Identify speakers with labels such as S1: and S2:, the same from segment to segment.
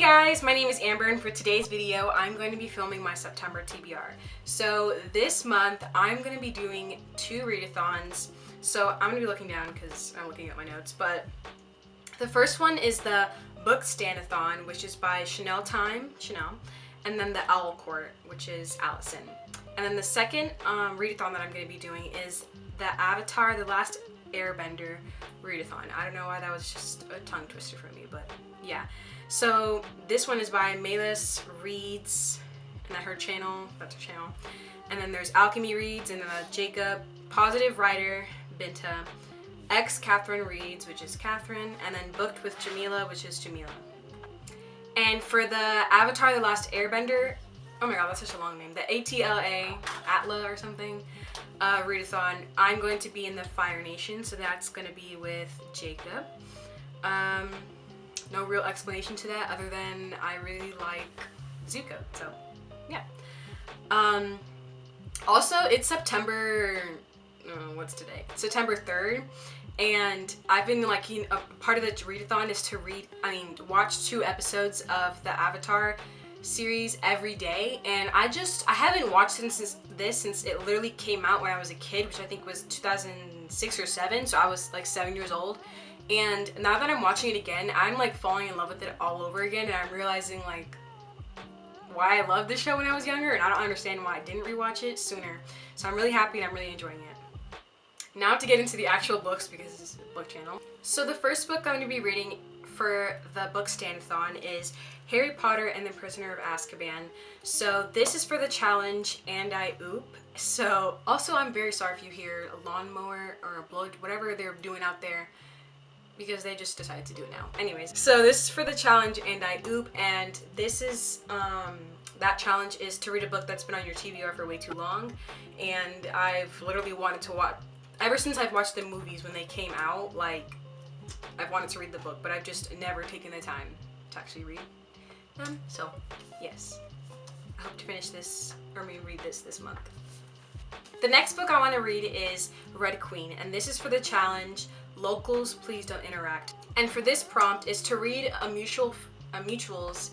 S1: guys, my name is Amber, and for today's video I'm going to be filming my September TBR. So this month I'm going to be doing 2 readathons. So I'm going to be looking down because I'm looking at my notes, but the first one is the Bookstanathon, which is by Chanel, and then the Owl Court, which is Allison. And then the second readathon that I'm going to be doing is the Avatar: The Last Airbender readathon. I don't know why that was just a tongue twister for me, but yeah. So this one is by Melis Reads, and her channel, that's her channel. And then there's Alchemy Reads, and then Jacob, Positive Writer, Binta, X Catherine Reads, which is Catherine, and then Booked with Jamila, which is Jamila. And for the Avatar: The Last Airbender, oh my god, that's such a long name, the ATLA or something, readathon, I'm going to be in the Fire Nation, so that's going to be with Jacob. No real explanation to that other than I really like Zuko, so yeah. Also, it's September, what's today? September 3rd, and I've been like, a part of the readathon is to watch 2 episodes of the Avatar series every day, and I haven't watched it since it literally came out when I was a kid, which I think was 2006 or 7, so I was like 7 years old. And now that I'm watching it again, I'm like falling in love with it all over again, and I'm realizing like why I loved this show when I was younger, and I don't understand why I didn't rewatch it sooner. So I'm really happy and I'm really enjoying it. Now to get into the actual books, because this is a book channel. So the first book I'm going to be reading for the Bookstanathon is Harry Potter and the Prisoner of Azkaban. So this is for the challenge, and I oop. So also I'm very sorry if you hear a lawnmower or a blow, whatever they're doing out there, because they just decided to do it now. Anyways, so this is for the challenge, and I oop, and this is, that challenge is to read a book that's been on your TBR for way too long, and I've literally wanted to watch, ever since I've watched the movies when they came out, like, I've wanted to read the book, but I've just never taken the time to actually read them, so yes. I hope to finish this, or maybe read this month. The next book I want to read is Red Queen, and this is for the challenge Locals Please Don't Interact. And for this prompt is to read a mutual's,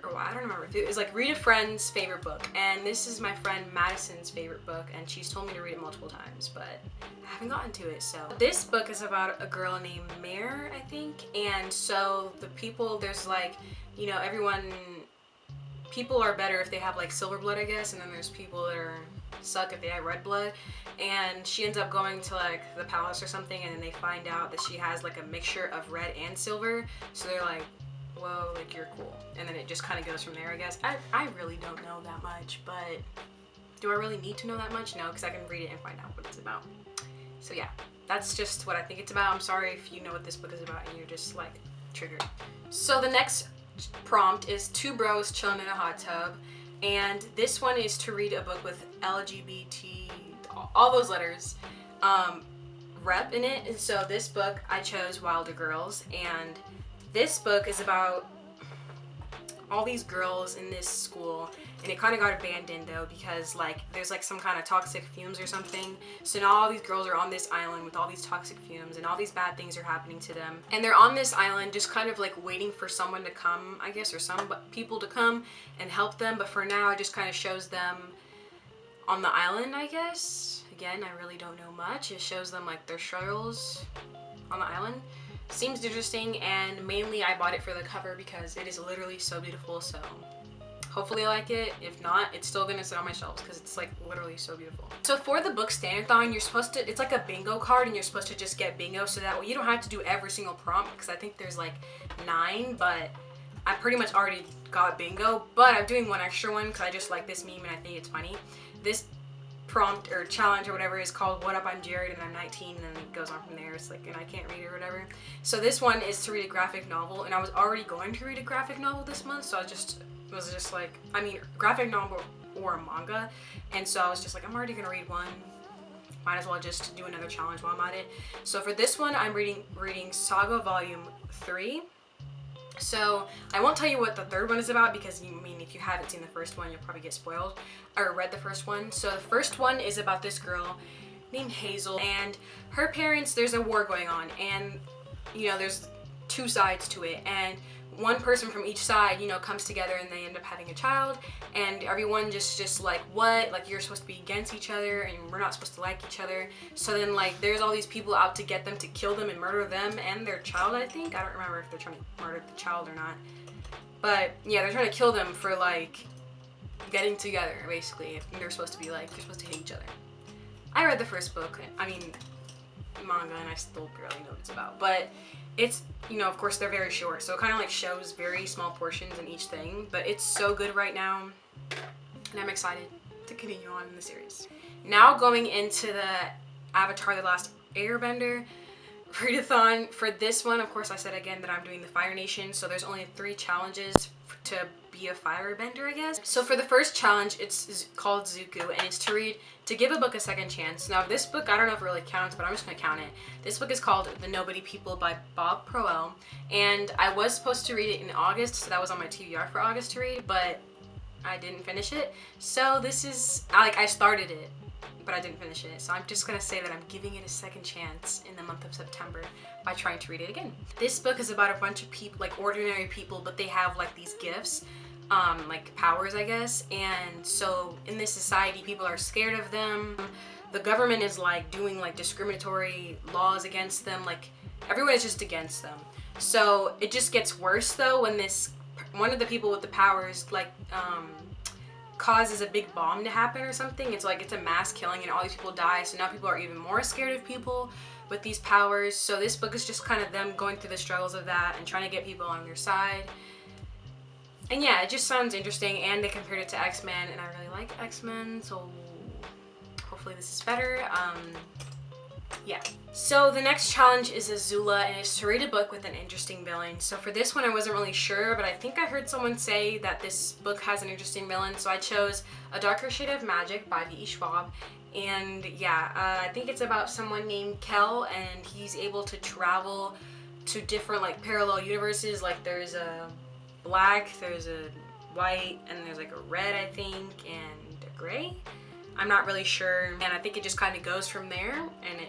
S1: or I don't remember, it was like read a friend's favorite book, and this is my friend Madison's favorite book, and she's told me to read it multiple times, but I haven't gotten to it. So this book is about a girl named Mare, I think, and so the people, there's like, you know, people are better if they have like silver blood, I guess, and then there's people that suck if they have red blood, and she ends up going to like the palace or something, and then they find out that she has like a mixture of red and silver, so they're like, whoa, like you're cool, and then it just kind of goes from there, I guess. I really don't know that much, but do I really need to know that much? No, because I can read it and find out what it's about. So yeah, that's just what I think it's about. I'm sorry if you know what this book is about and you're just like triggered. So the next prompt is 2 bros chilling in a hot tub, and this one is to read a book with LGBT, all those letters, rep in it. And so this book I chose Wilder Girls, and this book is about all these girls in this school, and it kind of got abandoned though because like there's like some kind of toxic fumes or something, so now all these girls are on this island with all these toxic fumes, and all these bad things are happening to them, and they're on this island just kind of like waiting for someone to come, I guess, or some people to come and help them. But for now it just kind of shows them on the island, I guess. Again, I really don't know much. It shows them like their struggles on the island. Seems interesting, and mainly I bought it for the cover because it is literally so beautiful, so hopefully I like it. If not, it's still gonna sit on my shelves because it's like literally so beautiful. So for the Bookstanathon, you're supposed to, it's like a bingo card, and you're supposed to just get bingo, so that way you don't have to do every single prompt, because I think there's like 9, but I pretty much already got bingo, but I'm doing one extra one because I just like this meme and I think it's funny. This prompt or challenge or whatever is called What Up, I'm Jared and I'm 19, and then it goes on from there. It's like, and I can't read it or whatever. So this one is to read a graphic novel, and I was already going to read a graphic novel this month, so I was just like, I mean, graphic novel or a manga, and so I was just like, I'm already gonna read one, might as well just do another challenge while I'm at it. So for this one I'm reading Saga Volume 3. So I won't tell you what the 3rd one is about, because if you haven't seen the first one, you'll probably get spoiled, or read the first one. So the first one is about this girl named Hazel, and her parents, there's a war going on, and you know, there's two sides to it, and one person from each side, you know, comes together and they end up having a child, and everyone just like, what? Like, you're supposed to be against each other and we're not supposed to like each other. So then like there's all these people out to get them, to kill them and murder them and their child, I think. I don't remember if they're trying to murder the child or not. But yeah, they're trying to kill them for like getting together, basically. They're supposed to be like, you're supposed to hate each other. I read the first book, I mean, manga, and I still barely know what it's about. But it's, you know, of course they're very short, so it kind of like shows very small portions in each thing. But it's so good right now, and I'm excited to continue on in the series. Now going into the Avatar: The Last Airbender readathon. For this one, of course, I said again that I'm doing the Fire Nation, so there's only 3 challenges to be a firebender, I guess. So for the first challenge, it's called Zuku, and it's to give a book a second chance. Now this book, I don't know if it really counts, but I'm just gonna count it. This book is called The Nobody People by Bob Proel, and I was supposed to read it in August, so that was on my TBR for August to read, but I didn't finish it. So this is, I started it, but I didn't finish it. So I'm just gonna say that I'm giving it a second chance in the month of September by trying to read it again. This book is about a bunch of people, like ordinary people, but they have like these gifts, like powers, I guess. And so in this society, people are scared of them. The government is like doing like discriminatory laws against them. Like everyone is just against them. So it just gets worse though when one of the people with the powers like causes a big bomb to happen or something. It's like, it's a mass killing and all these people die, so now people are even more scared of people with these powers. So this book is just kind of them going through the struggles of that and trying to get people on their side. And yeah, it just sounds interesting, and they compared it to X-Men, and I really like X-Men, so hopefully this is better. Yeah. So the next challenge is Azula, and it's to read a book with an interesting villain. So for this one, I wasn't really sure, but I think I heard someone say that this book has an interesting villain, so I chose A Darker Shade of Magic by V.E. Schwab. And yeah, I think it's about someone named Kel, and he's able to travel to different like parallel universes. Like there's a black, there's a white, and there's like a red, I think, and a gray. I'm not really sure, and I think it just kind of goes from there, and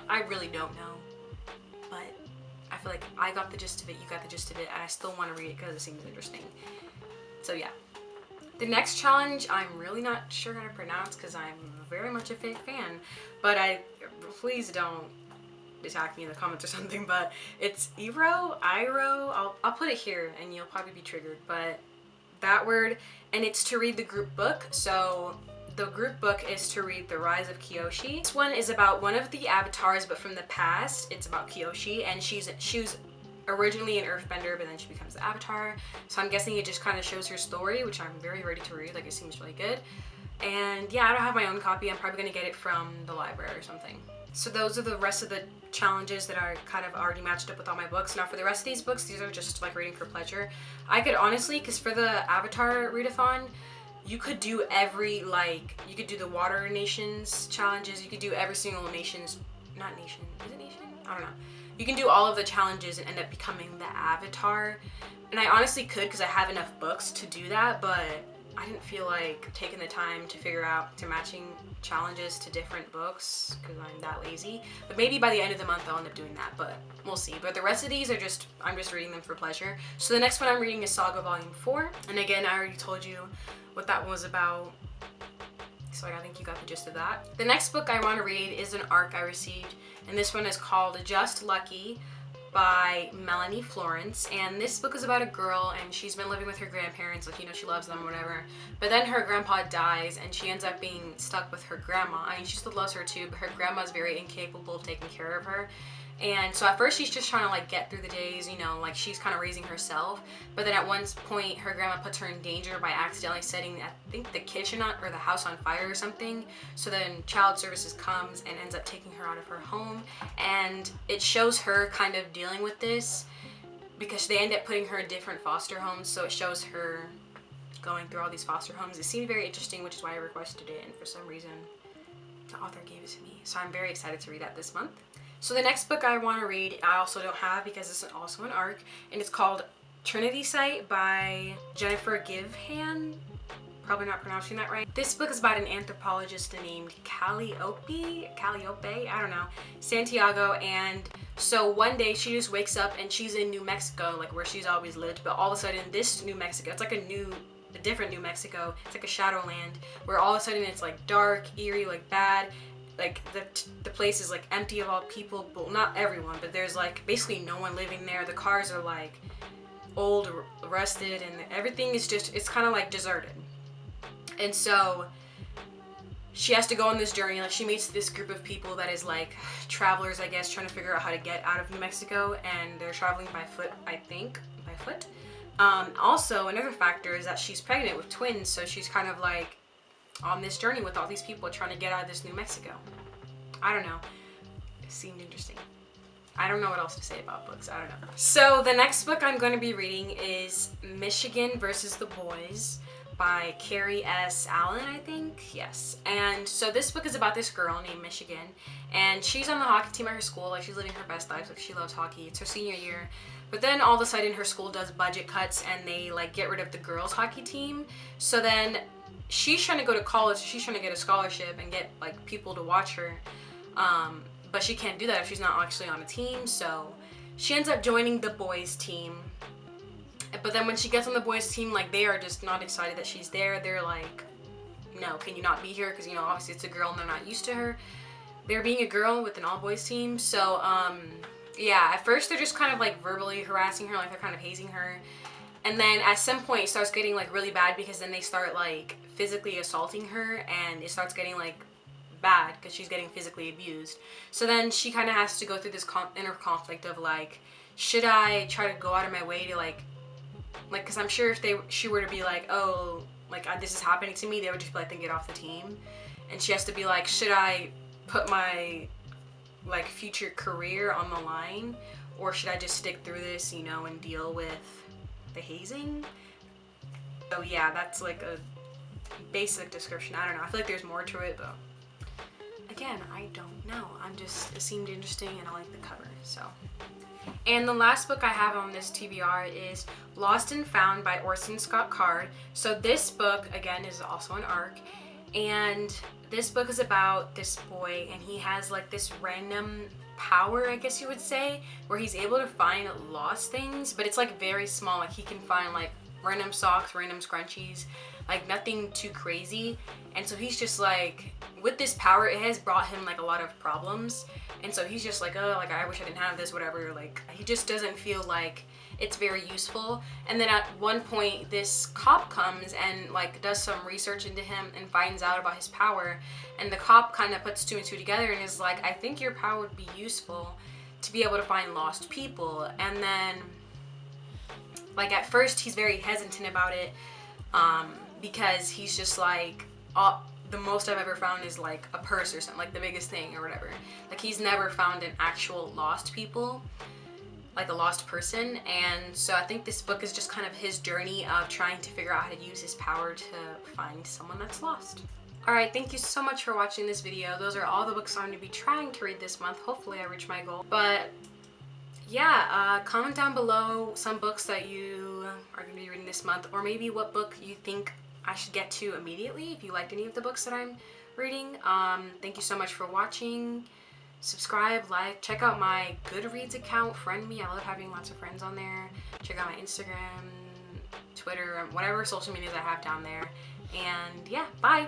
S1: I really don't know, but I feel like I got the gist of it, you got the gist of it, and I still want to read it because it seems interesting. So yeah. The next challenge, I'm really not sure how to pronounce because I'm very much a fake fan, but please don't attack me in the comments or something, but it's Iro, I'll put it here and you'll probably be triggered, but that word, and it's to read the group book. So the group book is to read The Rise of Kyoshi. This one is about one of the avatars, but from the past. It's about Kyoshi, and she was originally an earthbender, but then she becomes the avatar. So I'm guessing it just kind of shows her story, which I'm very ready to read. Like, it seems really good. And yeah, I don't have my own copy. I'm probably gonna get it from the library or something. So those are the rest of the challenges that are kind of already matched up with all my books. Now for the rest of these books, these are just like reading for pleasure. I could honestly, because for the Avatar readathon, you could do every, like, you could do the Water Nations challenges, you could do every single nation's, not nation, is it nation? I don't know. You can do all of the challenges and end up becoming the Avatar. And I honestly could because I have enough books to do that, but I didn't feel like taking the time to figure out to matching challenges to different books because I'm that lazy. But maybe by the end of the month I'll end up doing that, but we'll see. But the rest of these are just, I'm just reading them for pleasure. So the next one I'm reading is Saga Volume 4. And again, I already told you what that one was about, so I think you got the gist of that. The next book I want to read is an ARC I received, and this one is called Just Lucky by Melanie Florence. And this book is about a girl, and she's been living with her grandparents, like, you know, she loves them or whatever, but then her grandpa dies and she ends up being stuck with her grandma. I mean, she still loves her too, but her grandma's very incapable of taking care of her. And so at first she's just trying to like get through the days, you know, like she's kind of raising herself. But then at one point her grandma puts her in danger by accidentally setting, I think, the kitchen or the house on fire or something. So then child services comes and ends up taking her out of her home. And it shows her kind of dealing with this because they end up putting her in different foster homes. So it shows her going through all these foster homes. It seemed very interesting, which is why I requested it. And for some reason the author gave it to me. So I'm very excited to read that this month. So the next book I want to read, I also don't have because it's also an ARC, and it's called Trinity Site by Jennifer Givehan. probably not pronouncing that right. This book is about an anthropologist named Calliope, I don't know, Santiago. And so one day she just wakes up and she's in New Mexico, like where she's always lived, but all of a sudden this New Mexico, it's like a different New Mexico. It's like a shadowland where all of a sudden it's like dark, eerie, like bad. Like the place is like empty of all people, but not everyone, but there's like basically no one living there. The cars are like old, rusted, and everything is just, it's kind of like deserted. And so she has to go on this journey. Like she meets this group of people that is like travelers, I guess, trying to figure out how to get out of New Mexico, and they're traveling by foot, I think, by foot. Also, another factor is that she's pregnant with twins, so she's kind of like on this journey with all these people trying to get out of this New Mexico. I don't know. It seemed interesting. I don't know what else to say about books. I don't know. So the next book I'm going to be reading is Michigan versus the Boys by Carrie S. Allen, I think. Yes. And so this book is about this girl named Michigan, and she's on the hockey team at her school. Like she's living her best life. Like she loves hockey. It's her senior year. But then all of a sudden her school does budget cuts and they like get rid of the girls hockey team. So then she's trying to go to college. She's trying to get a scholarship and get like people to watch her. But she can't do that if she's not actually on a team. So she ends up joining the boys team. But then when she gets on the boys team, like they are just not excited that she's there. They're like, no, can you not be here? Because, you know, obviously it's a girl and they're not used to her. They're being a girl with an all boys team. So, yeah, at first they're just kind of like verbally harassing her, like they're kind of hazing her. And then at some point it starts getting like really bad, because then they start like physically assaulting her, and it starts getting like bad because she's getting physically abused. So then she kind of has to go through this inner conflict of like, should I try to go out of my way to like, because I'm sure if she were to be like, oh, like this is happening to me, they would just be like, then get off the team. And she has to be like, should I put my like future career on the line, or should I just stick through this, you know, and deal with the hazing? So yeah, that's like a basic description. I don't know, I feel like there's more to it, but again, I don't know. It seemed interesting and I like the cover, so. And the last book I have on this TBR is Lost and Found by Orson Scott Card. So this book, again, is also an ARC, and this book is about this boy, and he has like this random power, I guess you would say, where he's able to find lost things, but it's like very small. Like he can find like random socks, random scrunchies, like nothing too crazy. And so he's just like, with this power, it has brought him like a lot of problems. And so he's just like, oh, like I wish I didn't have this, whatever. Like he just doesn't feel like it's very useful. And then at one point, this cop comes and like does some research into him and finds out about his power. And the cop kind of puts two and two together and is like, I think your power would be useful to be able to find lost people. And then like at first he's very hesitant about it, because he's just like, the most I've ever found is like a purse or something, like the biggest thing or whatever. Like he's never found an actual lost people, like a lost person. And so I think this book is just kind of his journey of trying to figure out how to use his power to find someone that's lost. Alright, thank you so much for watching this video. Those are all the books I'm going to be trying to read this month. Hopefully I reach my goal. But yeah, comment down below some books that you are going to be reading this month, or maybe what book you think I should get to immediately if you liked any of the books that I'm reading. Thank you so much for watching. Subscribe, like, check out my Goodreads account, friend me. I love having lots of friends on there. Check out my Instagram, Twitter, whatever social medias I have down there. And yeah, bye!